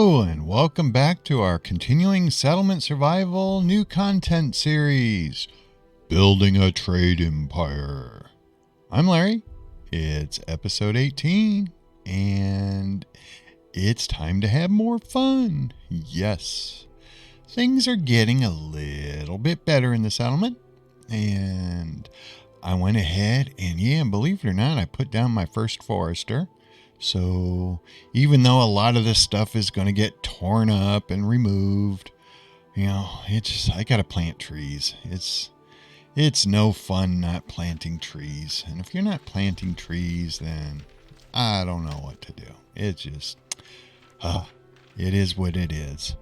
Hello and welcome back to our continuing settlement survival new content series, Building a Trade Empire. I'm Larry. It's episode 18 and it's time to have more fun. Yes, things are getting a little bit better in the settlement and I went ahead and believe it or not, I put down my first forester. So even though a lot of this stuff is going to get torn up and removed, I got to plant trees. It's no fun not planting trees. And if you're not planting trees, then I don't know what to do. It's just, it is what it is.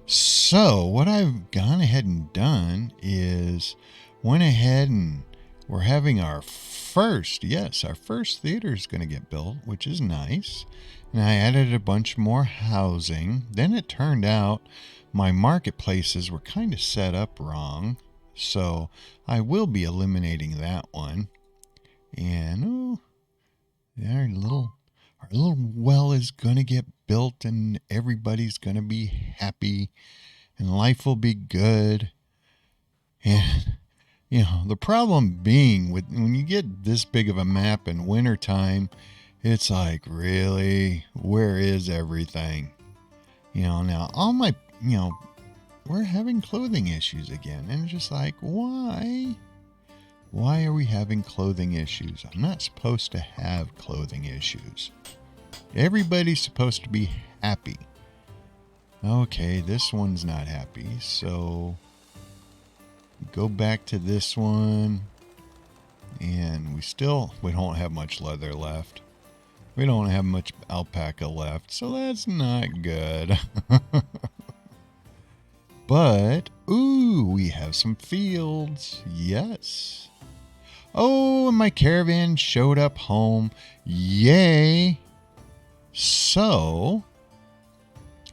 So what I've gone ahead and done is went ahead and we're having our first theater is going to get built, which is nice. And I added a bunch more housing. Then it turned out my marketplaces were kind of set up wrong. So I will be eliminating that one. And our little well is going to get built and everybody's going to be happy and life will be good. And the problem being when you get this big of a map in wintertime, it's like, really, where is everything? Now all my, we're having clothing issues again. And it's just like, why? Why are we having clothing issues? I'm not supposed to have clothing issues. Everybody's supposed to be happy. Okay, this one's not happy, so go back to this one, and we don't have much leather left. We don't have much alpaca left, so that's not good. But, we have some fields. Yes. Oh, and my caravan showed up home. Yay. So,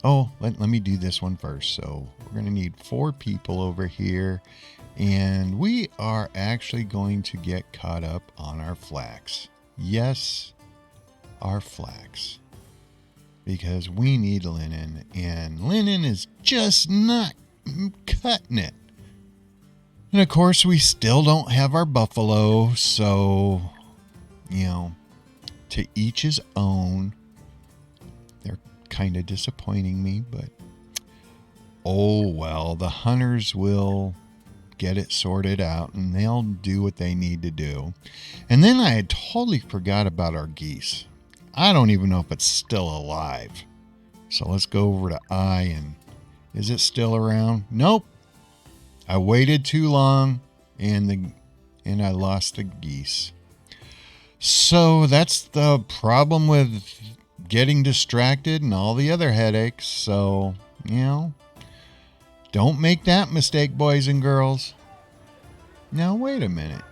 let me do this one first. So we're going to need 4 people over here. And we are actually going to get caught up on our flax. Yes, our flax. Because we need linen. And linen is just not cutting it. And of course, we still don't have our buffalo. So, to each his own. They're kind of disappointing me. But, the hunters will get it sorted out and they'll do what they need to do. And then I had totally forgot about our geese. I don't even know if it's still alive. So let's go over to and is it still around? Nope. I waited too long and I lost the geese. So that's the problem with getting distracted and all the other headaches. So, don't make that mistake, boys and girls. Now, wait a minute.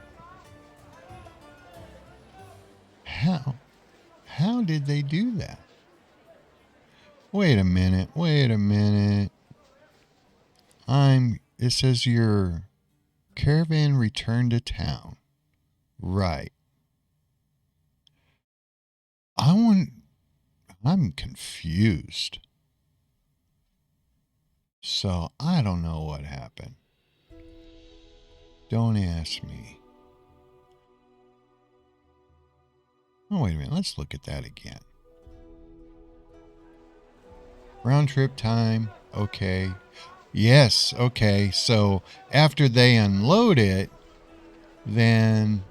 How did they do that? Wait a minute. It says your caravan returned to town. Right. I'm confused. So, I don't know what happened. Don't ask me. Oh, wait a minute. Let's look at that again. Round trip time. Okay. Yes. Okay. So, after they unload it, then...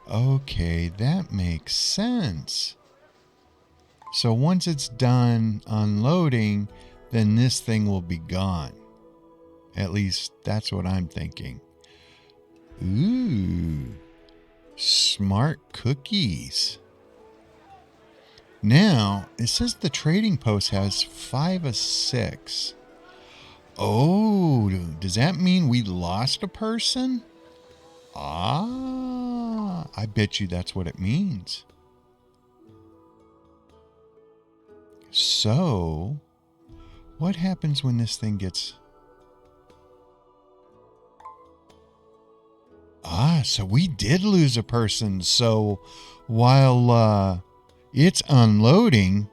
Okay, that makes sense. So, once it's done unloading, then this thing will be gone. At least that's what I'm thinking. Ooh, smart cookies. Now, it says the trading post has 5 of 6. Oh, does that mean we lost a person? I bet you that's what it means. So, what happens when this thing gets... so we did lose a person. So while it's unloading,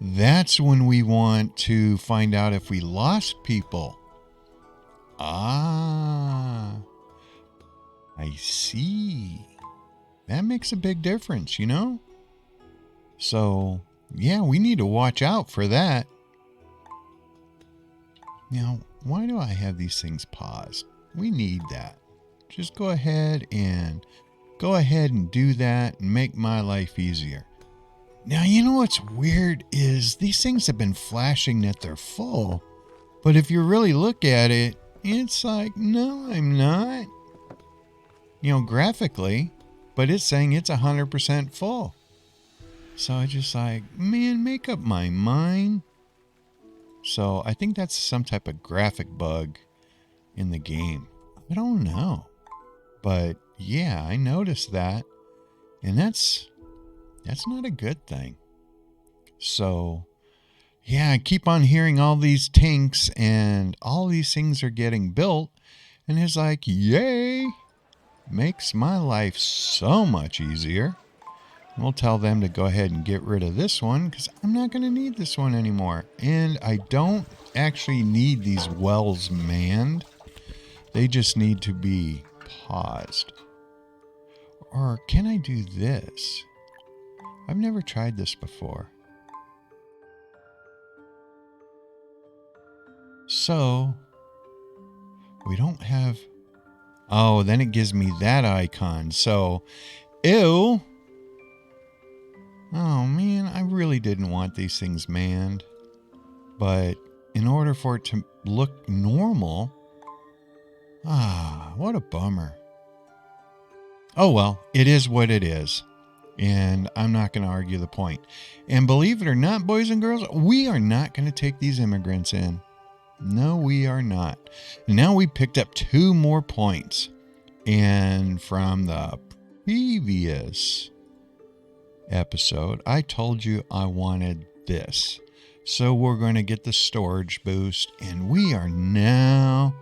That's when we want to find out if we lost people. Ah, I see. That makes a big difference, you know? So, yeah, we need to watch out for that. Now, why do I have these things paused? We need that. Just go ahead and do that and make my life easier. Now, you know what's weird is these things have been flashing that they're full. But if you really look at it, it's like, no, I'm not. Graphically, but it's saying it's 100% full. So I just like, man, make up my mind. So I think that's some type of graphic bug in the game. I don't know. But yeah, I noticed that. And that's not a good thing. So yeah, I keep on hearing all these tinks and all these things are getting built. And it's like, yay, makes my life so much easier. We'll tell them to go ahead and get rid of this one because I'm not going to need this one anymore. And I don't actually need these wells manned. They just need to be paused. Or can I do this? I've never tried this before. So, we don't have... Oh, then it gives me that icon. So, ew. Oh man, I really didn't want these things manned. But in order for it to look normal... what a bummer. Oh well, it is what it is. And I'm not going to argue the point. And believe it or not, boys and girls, we are not going to take these immigrants in. No, we are not. Now we picked up 2 more points. And from the previous episode, I told you I wanted this. So we're going to get the storage boost. And we are now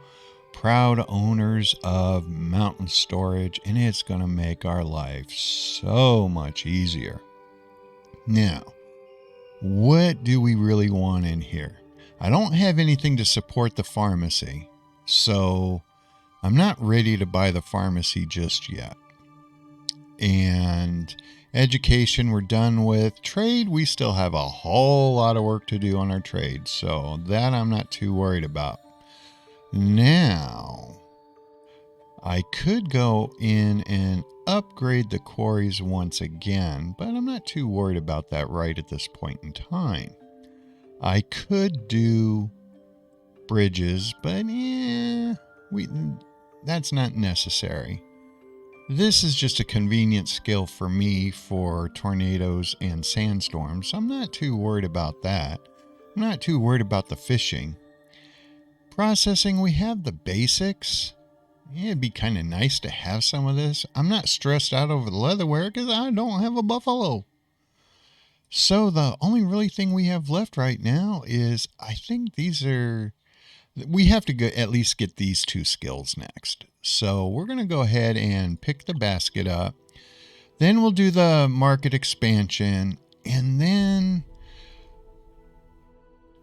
proud owners of mountain storage. And it's going to make our life so much easier. Now, what do we really want in here? I don't have anything to support the pharmacy, so I'm not ready to buy the pharmacy just yet. And education we're done with. Trade, we still have a whole lot of work to do on our trade, so that I'm not too worried about. Now, I could go in and upgrade the quarries once again, but I'm not too worried about that right at this point in time. I could do bridges, but that's not necessary. This is just a convenient skill for me for tornadoes and sandstorms. I'm not too worried about that. I'm not too worried about the fishing. Processing, we have the basics. Yeah, it'd be kind of nice to have some of this. I'm not stressed out over the leatherware because I don't have a buffalo. So the only really thing we have left right now is I think we have to at least get these 2 skills next. So we're going to go ahead and pick the basket up. Then we'll do the market expansion. And then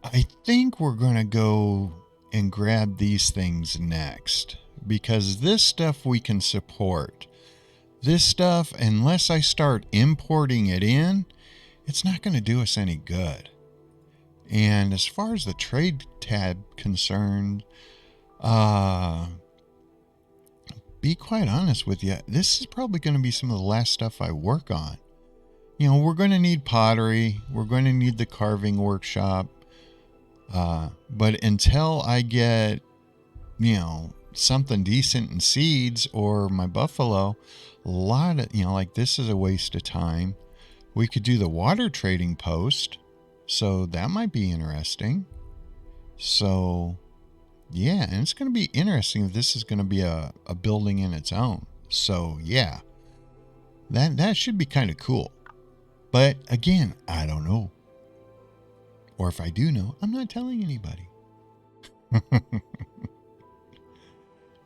I think we're going to go and grab these things next. Because this stuff we can support. This stuff, unless I start importing it in, it's not going to do us any good. And as far as the trade tab concerned, be quite honest with you, this is probably going to be some of the last stuff I work on. We're going to need pottery. We're going to need the carving workshop. But until I get, something decent in seeds or my buffalo, a lot of, like this is a waste of time. We could do the water trading post. So that might be interesting. So, yeah, and it's going to be interesting if this is going to be a building in its own. So, yeah, that should be kind of cool. But, again, I don't know. Or if I do know, I'm not telling anybody.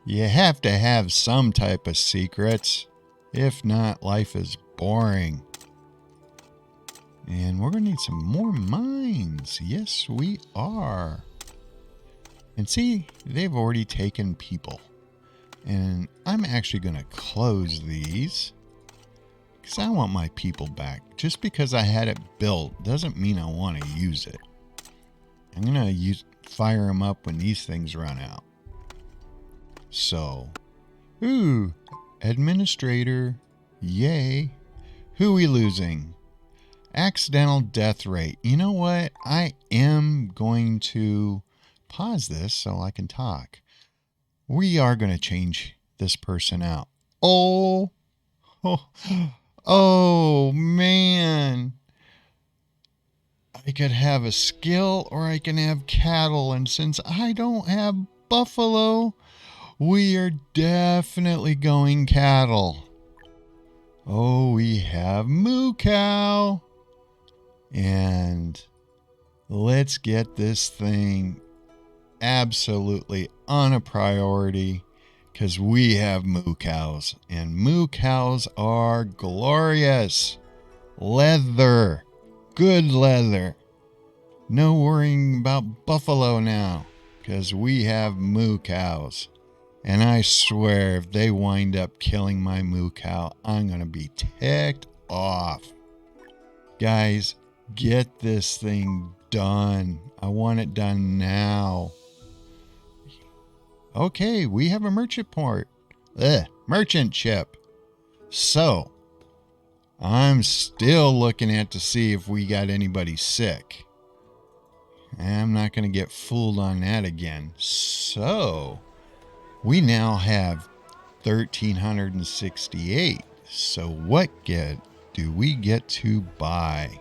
You have to have some type of secrets. If not, life is boring. And we're going to need some more mines. Yes, we are. And see, they've already taken people. And I'm actually going to close these because I want my people back. Just because I had it built doesn't mean I want to use it. I'm going to fire them up when these things run out. So, administrator, yay. Who are we losing? Accidental death rate. You know what? I am going to pause this so I can talk. We are going to change this person out. Oh, man. I could have a skill or I can have cattle. And since I don't have buffalo, we are definitely going cattle. Oh, we have moo cow. And let's get this thing absolutely on a priority because we have moo cows. And moo cows are glorious. Leather. Good leather. No worrying about buffalo now because we have moo cows. And I swear if they wind up killing my moo cow, I'm going to be ticked off. Guys, get this thing done. I want it done now. Okay, we have a merchant port. Merchant ship. So, I'm still looking at to see if we got anybody sick. I'm not going to get fooled on that again. So, we now have 1,368. So, what do we get to buy?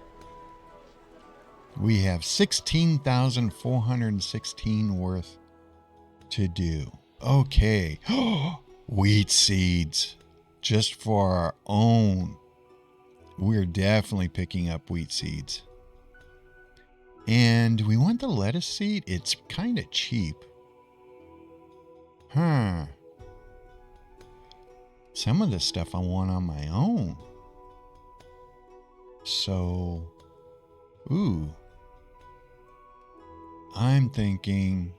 We have 16,416 worth to do. Okay. Wheat seeds. Just for our own. We're definitely picking up wheat seeds. And we want the lettuce seed. It's kind of cheap. Some of this stuff I want on my own. So, I'm thinking,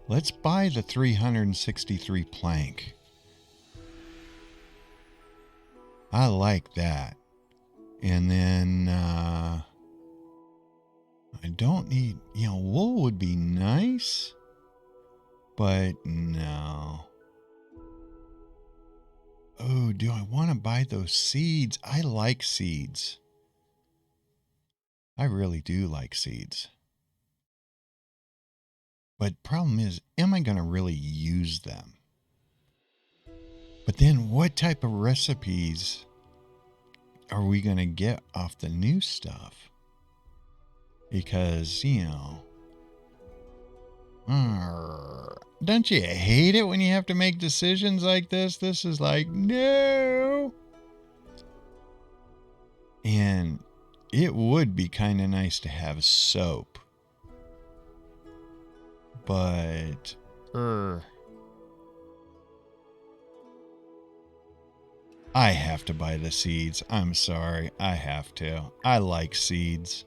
let's buy the 363 plank. I like that. And then, I don't need, wool would be nice, but no. Oh, do I want to buy those seeds? I like seeds. I really do like seeds. But problem is, am I going to really use them? But then what type of recipes are we going to get off the new stuff? Because, don't you hate it when you have to make decisions like this? This is like, no. And it would be kind of nice to have soap. But, I have to buy the seeds. I'm sorry. I have to. I like seeds.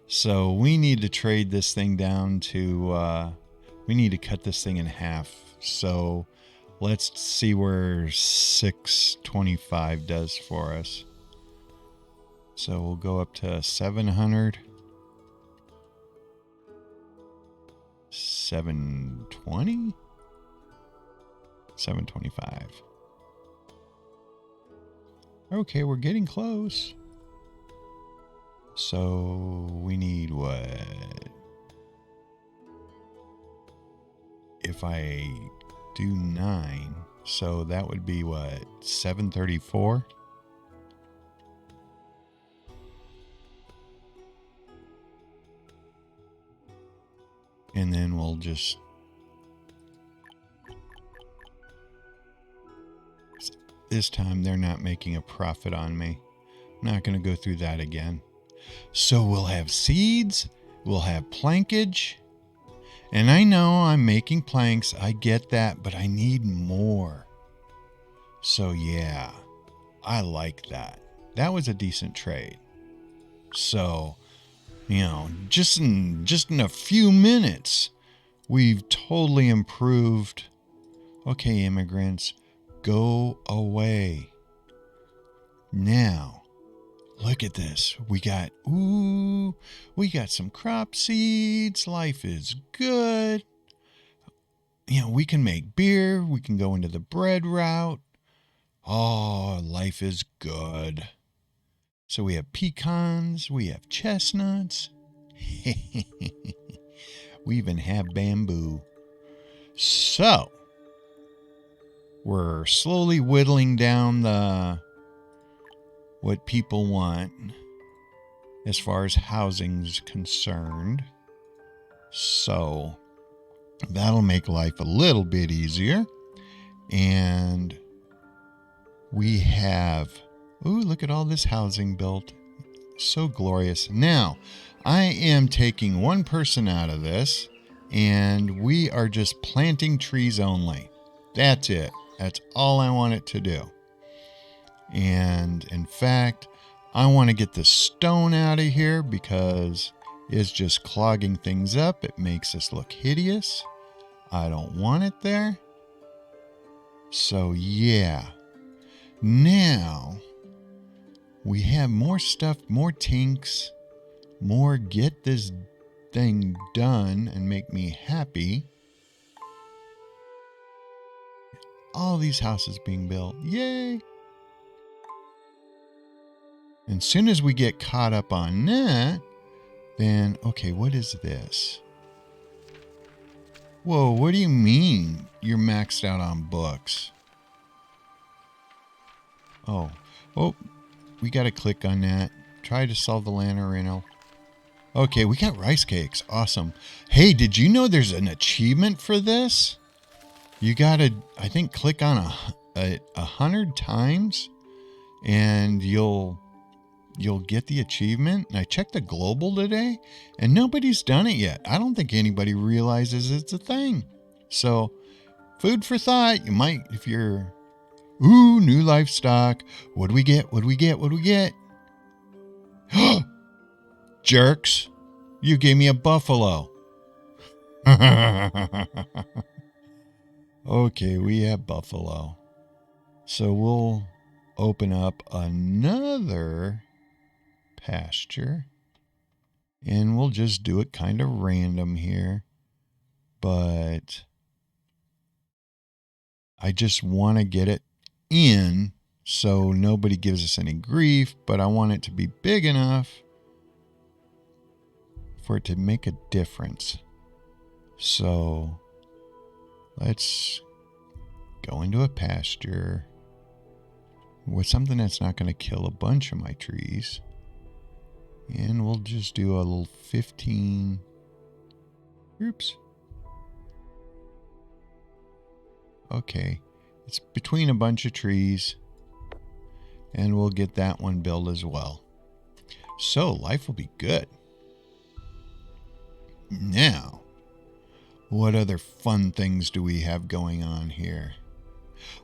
So we need to trade this thing down to, we need to cut this thing in half. So let's see where 625 does for us. So we'll go up to 700. 720? 725. Okay, we're getting close. So we need what? If I do 9, so that would be what? 734? And then we'll just... This time they're not making a profit on me. I'm not going to go through that again. So we'll have seeds, we'll have plankage. And I know I'm making planks, I get that, but I need more. So yeah, I like that. That was a decent trade. So, just in a few minutes, we've totally improved. Okay, immigrants, go away. Now, look at this. We got some crop seeds. Life is good. We can make beer. We can go into the bread route. Oh, life is good. So we have pecans. We have chestnuts. We even have bamboo. So, we're slowly whittling down what people want as far as housing's concerned. So, that'll make life a little bit easier. And we have, look at all this housing built. So glorious. Now, I am taking one person out of this, and we are just planting trees only. That's it. That's all I want it to do. And in fact, I want to get the stone out of here because it's just clogging things up. It makes us look hideous. I don't want it there. So yeah. Now, we have more stuff, more tinks, more get this thing done and make me happy. All these houses being built. Yay! And as soon as we get caught up on that, then, okay, what is this? Whoa, what do you mean you're maxed out on books? Oh, we got to click on that. Try to solve the Lanarino. Okay, we got rice cakes. Awesome. Hey, did you know there's an achievement for this? You got to, I think, click on 100 times and you'll get the achievement. And I checked the global today and nobody's done it yet. I don't think anybody realizes it's a thing. So, food for thought. You might, if you're, new livestock. What do we get? What do we get? What do we get? Jerks. You gave me a buffalo. Okay, we have buffalo. So we'll open up another pasture. And we'll just do it kind of random here. But I just want to get it in so nobody gives us any grief. But I want it to be big enough for it to make a difference. So let's go into a pasture with something that's not going to kill a bunch of my trees. And we'll just do a little 15. Oops. Okay. It's between a bunch of trees. And we'll get that one built as well. So life will be good. Now, what other fun things do we have going on here?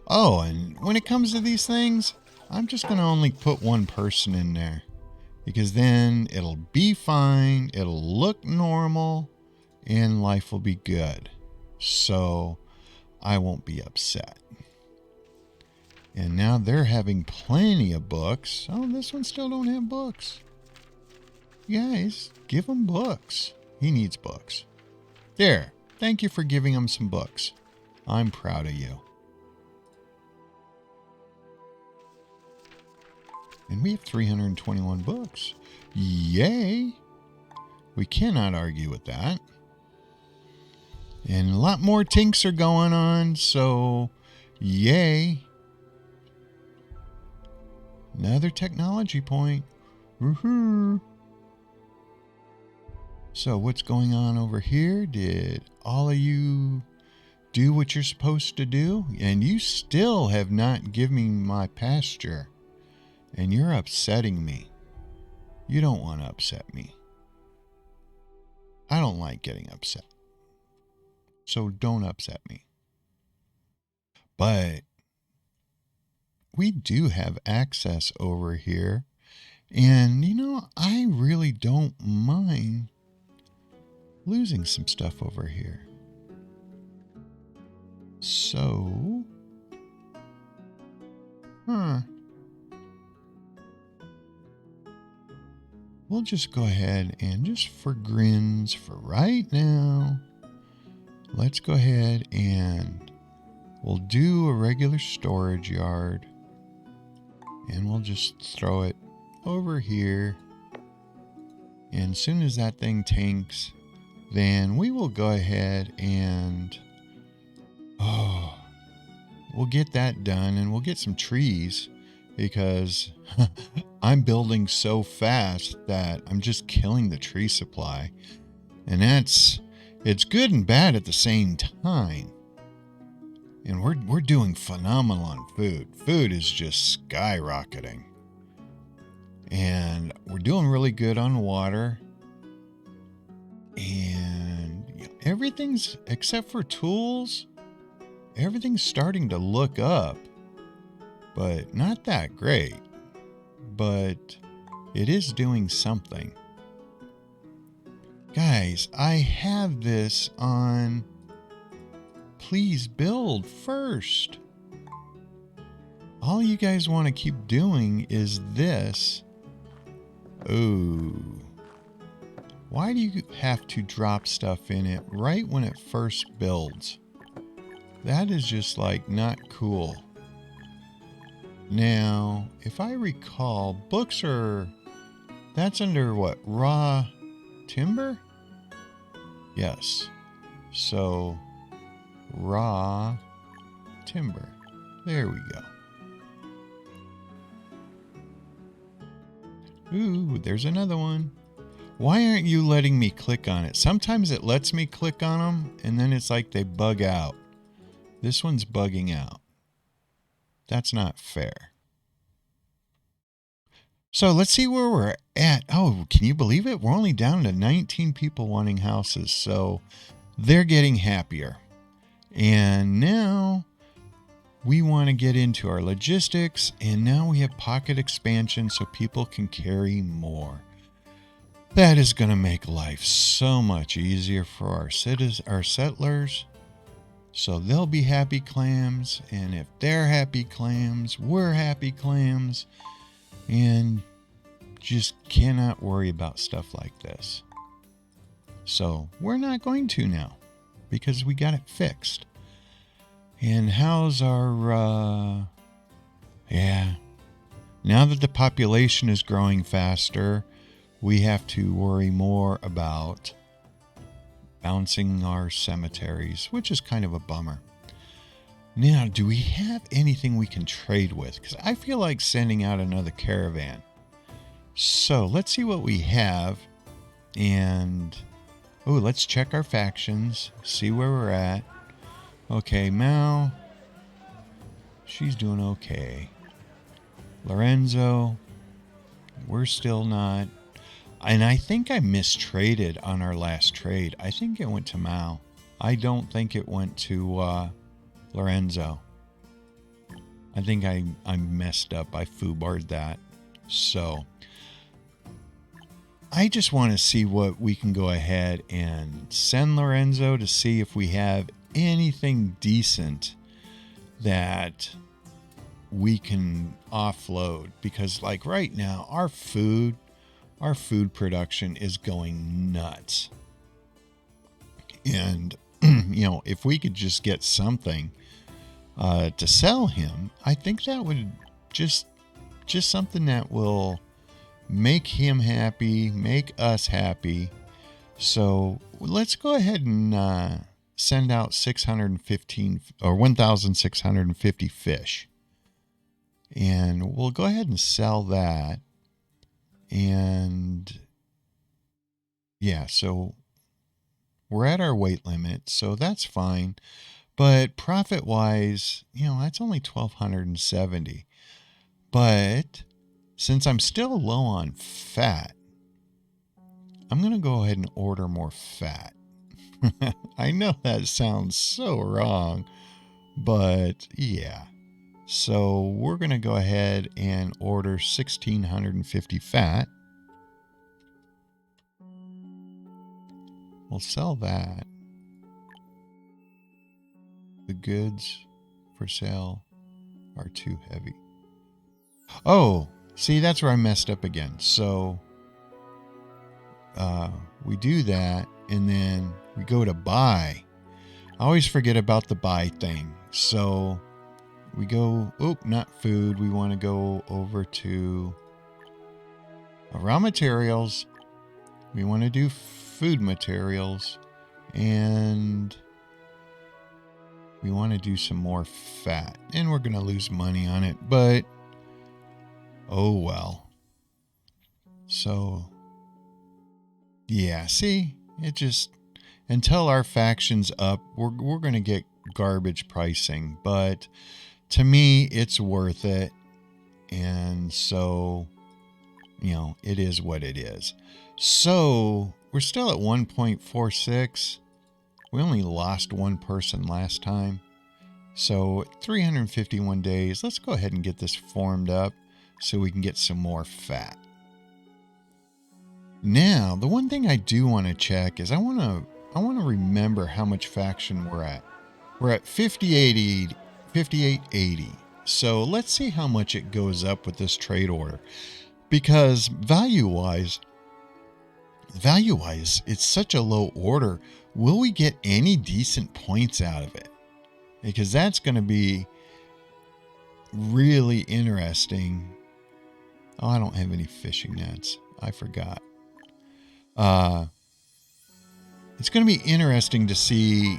Oh, and when it comes to these things, I'm just going to only put one person in there. Because then it'll be fine, it'll look normal, and life will be good. So I won't be upset. And now they're having plenty of books. Oh, this one still don't have books. Guys, give him books. He needs books. There. Thank you for giving him some books. I'm proud of you. And we have 321 books. Yay! We cannot argue with that. And a lot more tinks are going on, so yay. Another technology point. Woohoo! So what's going on over here? Did all of you do what you're supposed to do? And you still have not given me my pasture. And you're upsetting me. You don't want to upset me. I don't like getting upset. So don't upset me. But we do have access over here. And, I really don't mind losing some stuff over here. So, we'll just go ahead and just for grins for right now, let's go ahead and we'll do a regular storage yard. And we'll just throw it over here. And as soon as that thing tanks, then we will go ahead and we'll get that done, and we'll get some trees because I'm building so fast that I'm just killing the tree supply. And it's good and bad at the same time. And we're doing phenomenal on food. Food is just skyrocketing. And we're doing really good on water. And everything's, except for tools, everything's starting to look up. But not that great. But it is doing something. Guys, I have this on please build first. All you guys want to keep doing is this. Oh. Why do you have to drop stuff in it right when it first builds? That is just like not cool. Now, if I recall, books are, that's under what? Raw timber? Yes. So, raw timber. There we go. Ooh, there's another one. Why aren't you letting me click on it? Sometimes it lets me click on them, and then it's like they bug out. This one's bugging out. That's not fair. So let's see where we're at. Oh, can you believe it? We're only down to 19 people wanting houses, so they're getting happier. And now we want to get into our logistics, and now we have pocket expansion so people can carry more. That is going to make life so much easier for our settlers. So they'll be happy clams, and if they're happy clams, we're happy clams, and just cannot worry about stuff like this. So we're not going to now, because we got it fixed. And how's our, now that the population is growing faster, we have to worry more about bouncing our cemeteries, which is kind of a bummer. Now, do we have anything we can trade with? Because I feel like sending out another caravan. So let's see what we have. And, let's check our factions, see where we're at. Okay, Mal, she's doing okay. Lorenzo, we're still not. And I think I mistraded on our last trade. I think it went to Mal. I don't think it went to Lorenzo. I think I messed up. I foobarred that. So I just want to see what we can go ahead and send Lorenzo to see if we have anything decent that we can offload. Because like right now, our food production is going nuts. And, if we could just get something to sell him, I think that would just something that will make him happy, make us happy. So let's go ahead and send out 615 or 1,650 fish. And we'll go ahead and sell that. And so we're at our weight limit, so that's fine. But profit-wise, that's only 1,270. But since I'm still low on fat, I'm going to go ahead and order more fat. I know that sounds so wrong, but yeah. So we're going to go ahead and order 1,650 fat. We'll sell that. The goods for sale are too heavy. Oh, see, that's where I messed up again. So we do that, and then we go to buy. I always forget about the buy thing. So we go, not food. We want to go over to raw materials. We want to do food materials, and we want to do some more fat. And we're going to lose money on it, but oh well. So yeah, see, it just, until our faction's up, we're going to get garbage pricing, but to me, it's worth it. And so, it is what it is. So we're still at 1.46. We only lost one person last time. So 351 days. Let's go ahead and get this formed up so we can get some more fat. Now, the one thing I do want to check is I want to remember how much faction we're at. We're at 5880. So let's see how much it goes up with this trade order. Because value-wise, it's such a low order. Will we get any decent points out of it? Because that's going to be really interesting. Oh, I don't have any fishing nets. I forgot. It's going to be interesting to see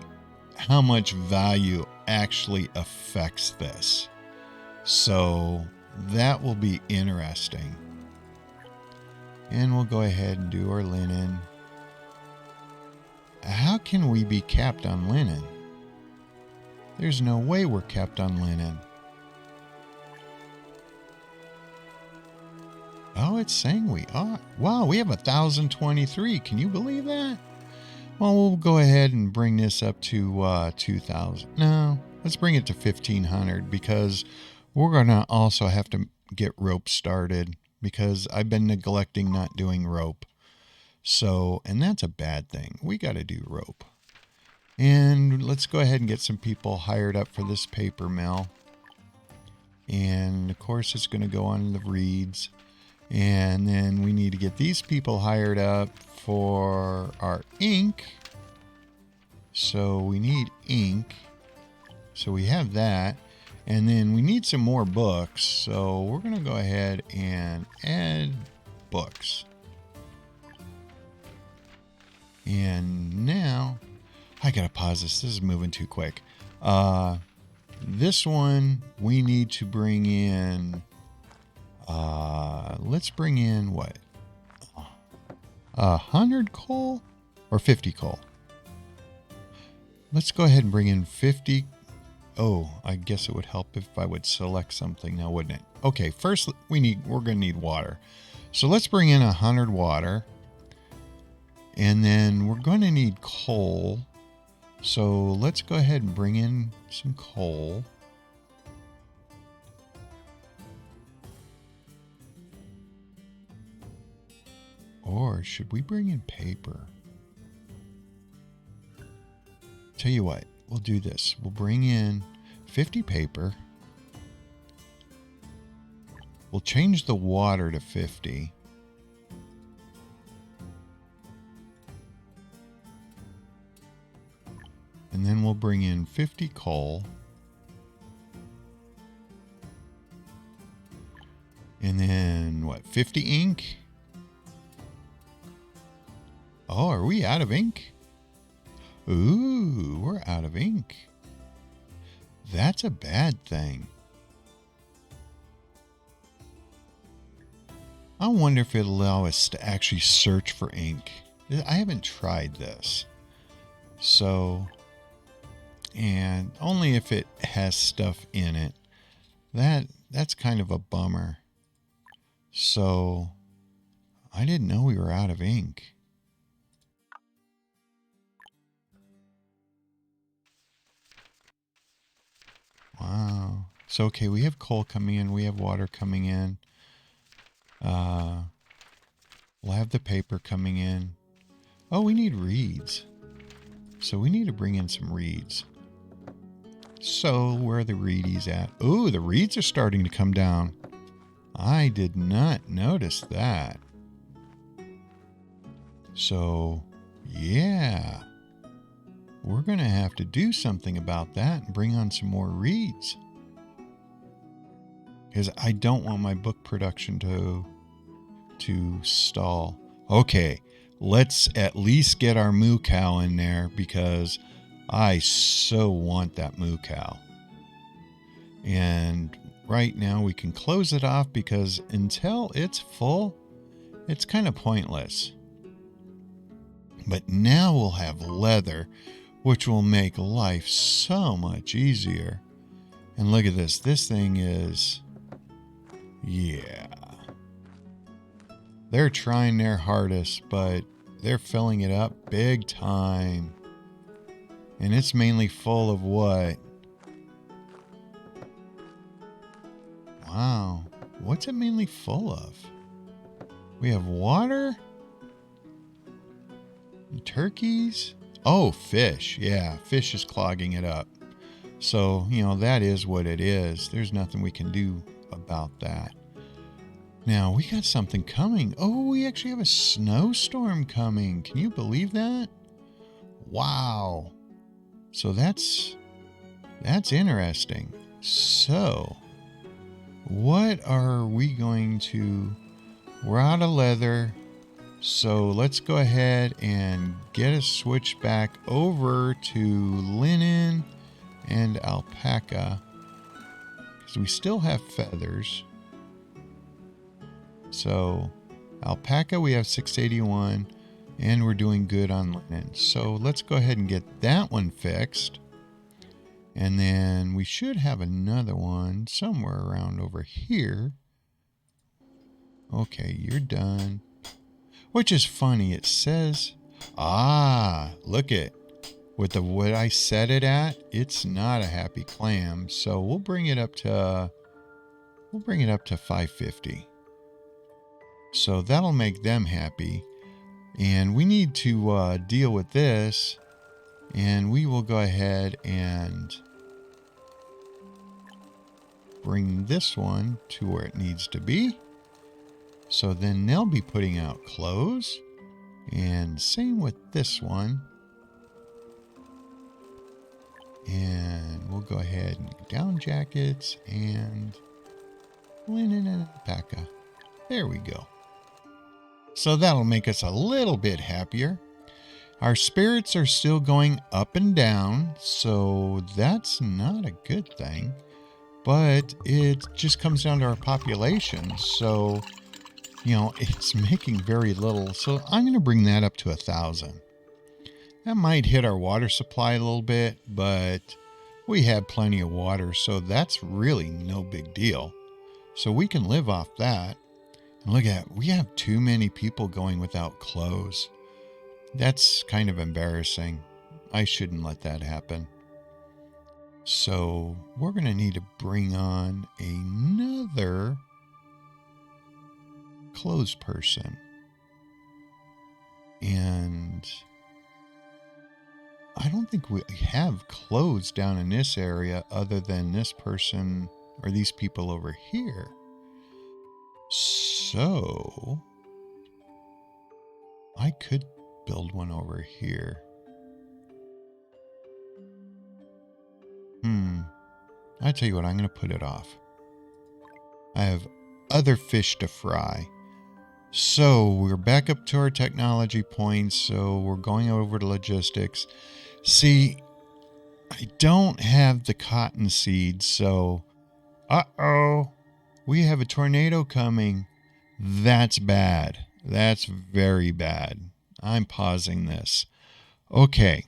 how much value actually affects this. So that will be interesting. And we'll go ahead and do our linen. How can we be capped on linen? There's no way we're capped on linen. Oh, it's saying we are. Wow, we have 1,023. Can you believe that? Well, we'll go ahead and bring this up to 2,000. No, let's bring it to 1,500 because we're going to also have to get rope started because I've been neglecting not doing rope. So, and that's a bad thing. We got to do rope. And let's go ahead and get some people hired up for this paper mill. And of course, it's going to go on the reeds. And then we need to get these people hired up for our ink. So we need ink. So we have that. And then we need some more books. So we're going to go ahead and add books. And now, I got to pause this. This is moving too quick. This one, we need to bring in, let's bring in what? 100 coal or 50 coal? Let's go ahead and bring in 50. Oh, I guess it would help if I would select something now, wouldn't it? Okay, first we're going to need water. So let's bring in 100 water. And then we're going to need coal. So let's go ahead and bring in some coal. Or should we bring in paper? Tell you what, we'll do this. We'll bring in 50 paper. We'll change the water to 50. And then we'll bring in 50 coal. And then what, 50 ink? Oh, are we out of ink? Ooh, we're out of ink. That's a bad thing. I wonder if it'll allow us to actually search for ink. I haven't tried this. So, and only if it has stuff in it. That's kind of a bummer. So, I didn't know we were out of ink. Wow. So, okay, we have coal coming in. We have water coming in. We'll have the paper coming in. Oh, we need reeds. So we need to bring in some reeds. So where are the reedies at? Ooh, the reeds are starting to come down. I did not notice that. So, yeah. We're going to have to do something about that and bring on some more reeds. Because I don't want my book production to stall. Okay, let's at least get our moo cow in there because I so want that moo cow. And right now we can close it off because until it's full, it's kind of pointless. But now we'll have leather, which will make life so much easier. And look at this. This thing is... yeah. They're trying their hardest, but they're filling it up big time. And it's mainly full of what? Wow. What's it mainly full of? We have water? Turkeys? Oh, fish. Yeah, fish is clogging it up. So, that is what it is. There's nothing we can do about that. Now, we got something coming. Oh, we actually have a snowstorm coming. Can you believe that? Wow. So that's interesting. So, what are we going to... we're out of leather. So let's go ahead and get a switch back over to linen and alpaca. Because we still have feathers. So alpaca we have 681 and we're doing good on linen. So let's go ahead and get that one fixed. And then we should have another one somewhere around over here. Okay, you're done. Which is funny, it says, look it. With the what I set it at, it's not a happy clam. So we'll bring it up to 550. So that'll make them happy. And we need to deal with this. And we will go ahead and bring this one to where it needs to be. So then they'll be putting out clothes. And same with this one. And we'll go ahead and down jackets and linen and alpaca. There we go. So that'll make us a little bit happier. Our spirits are still going up and down, so that's not a good thing. But it just comes down to our population. So, it's making very little. So I'm going to bring that up to 1,000. That might hit our water supply a little bit, but we have plenty of water, so that's really no big deal. So we can live off that. And look at, we have too many people going without clothes. That's kind of embarrassing. I shouldn't let that happen. So we're going to need to bring on another clothes person. And I don't think we have clothes down in this area other than this person or these people over here. So I could build one over here. I tell you what, I'm going to put it off. I have other fish to fry. So we're back up to our technology points. So we're going over to logistics. See, I don't have the cotton seeds. So, we have a tornado coming. That's bad. That's very bad. I'm pausing this. Okay.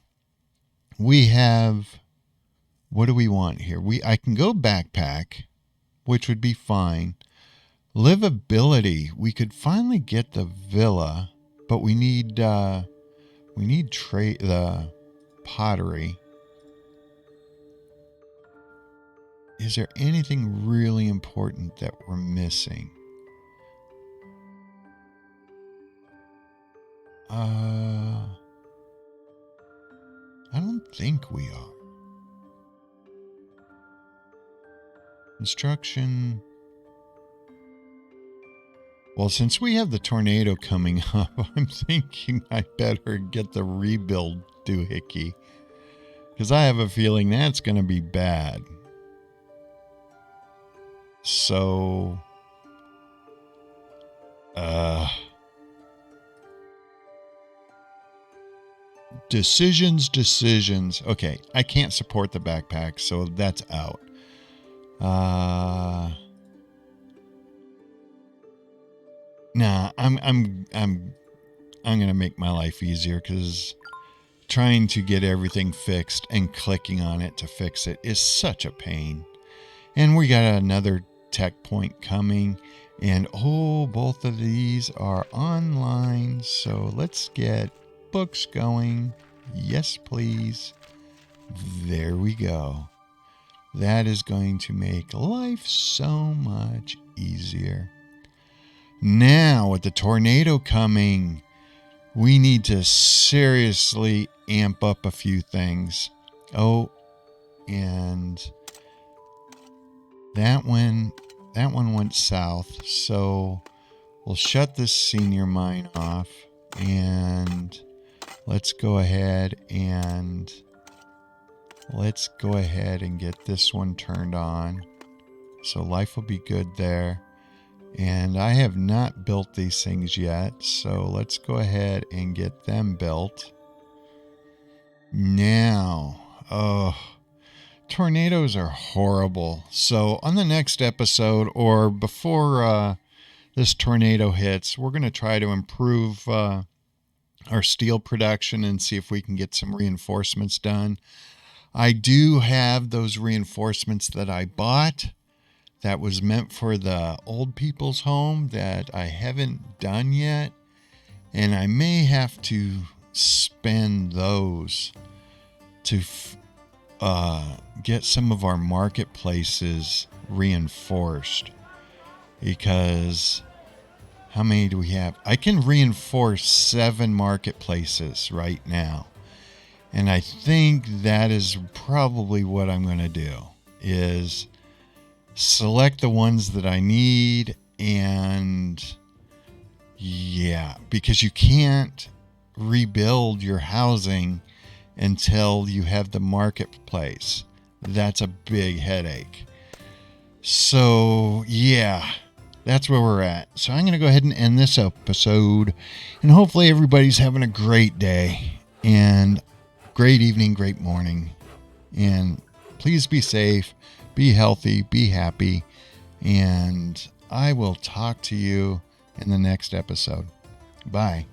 We have, what do we want here? I can go backpack, which would be fine. Livability. We could finally get the villa, but we need the pottery. is there anything really important that we're missing? I don't think we are. Construction. Well, since we have the tornado coming up, I'm thinking I better get the rebuild doohickey, because I have a feeling that's going to be bad. So, decisions. Okay, I can't support the backpack, so that's out. Nah, I'm gonna make my life easier, because trying to get everything fixed and clicking on it to fix it is such a pain. And we got another tech point coming, and both of these are online, so let's get books going. Yes, please. There we go. That is going to make life so much easier. Now, with the tornado coming, we need to seriously amp up a few things. Oh, and that one went south, so we'll shut this senior mine off, and let's go ahead and get this one turned on. So life will be good there. And I have not built these things yet, so let's go ahead and get them built. Now, tornadoes are horrible. So on the next episode, or before this tornado hits, we're going to try to improve our steel production and see if we can get some reinforcements done. I do have those reinforcements that I bought that was meant for the old people's home that I haven't done yet, and I may have to spend those to get some of our marketplaces reinforced, because how many do we have? I can reinforce 7 marketplaces right now, and I think that is probably what I'm going to do, is select the ones that I need. And yeah, because you can't rebuild your housing until you have the marketplace. That's a big headache. So yeah, that's where we're at. So I'm going to go ahead and end this episode, and hopefully everybody's having a great day and great evening, great morning, and please be safe, be healthy, be happy, and I will talk to you in the next episode. Bye.